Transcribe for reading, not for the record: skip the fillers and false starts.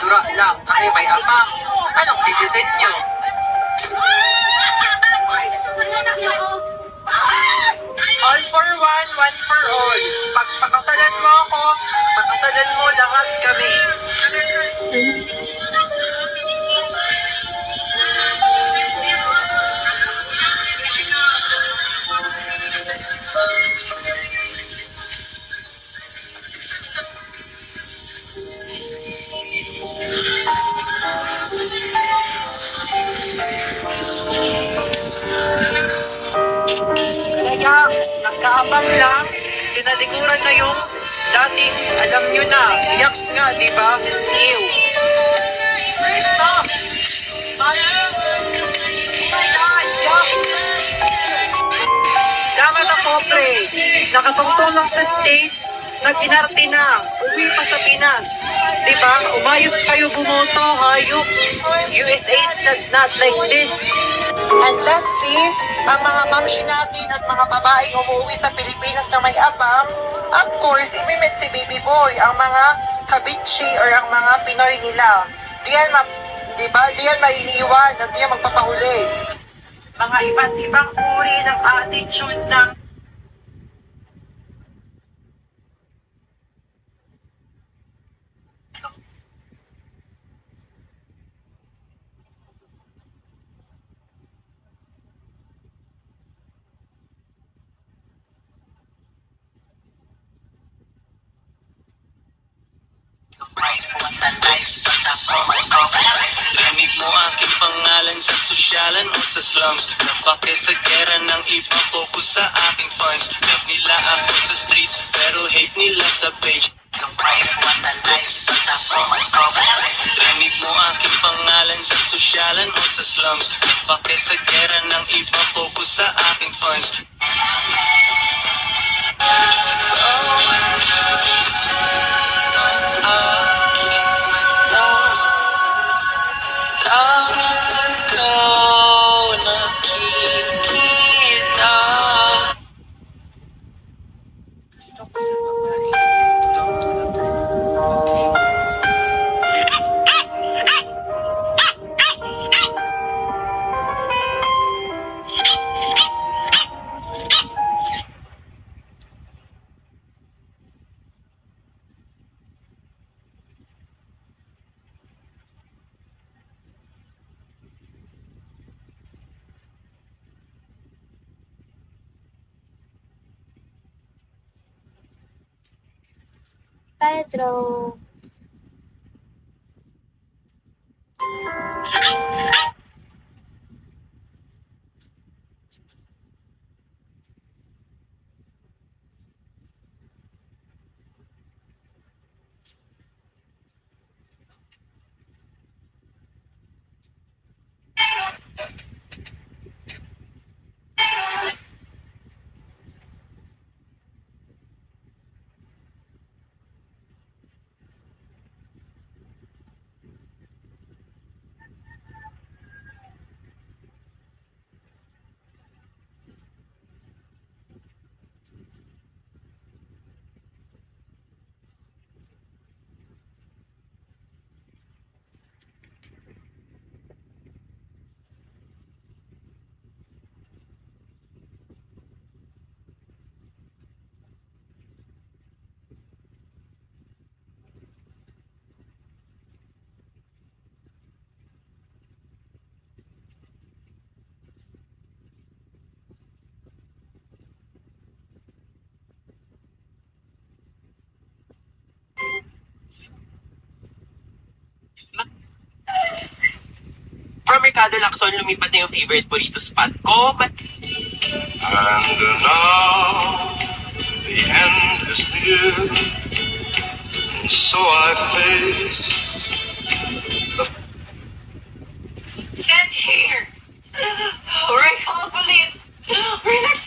dura lang kasi may apang. Anong citizen nyo? All for one, one for all. Pag pakasalan mo ako, pakasalan mo lahat kami. Kaya, nagkaabang lang, tinalikuran na yung dating alam nyo na, yaks nga, di ba? Ew. Stop! Dapat ako, pre. Nakatungtong lang sa States, nag-inarte na, uwi pa sa Pinas. Diba? Umayos kayo bumoto, hayop. USA is not like this. And lastly, ang mga mamshi natin at mga babaeng umuwi sa Pilipinas na may abang, of course, imimit si baby boy, ang mga kabitchi or ang mga Pinoy nila. Diba? Di yan maiiwan at di yan magpapahuli. Mga iba't ibang uri ng attitude ng Rinig mo aking pangalan sa sosyalan o sa slums. Napake sa gera ng iba, focus sa aking funds. Love nila ako sa streets, pero hate nila sa page. Rinig mo aking pangalan sa sosyalan o sa slums. Napake sa gera ng iba, focus sa aking funds. gusto ko sa babae. Don't love her. Okay? Pedro. From Mercado Lacson, lumipat na yung favorite burrito spot ko. And now the end is near, and so I face the Send here! Or I call police! Or let's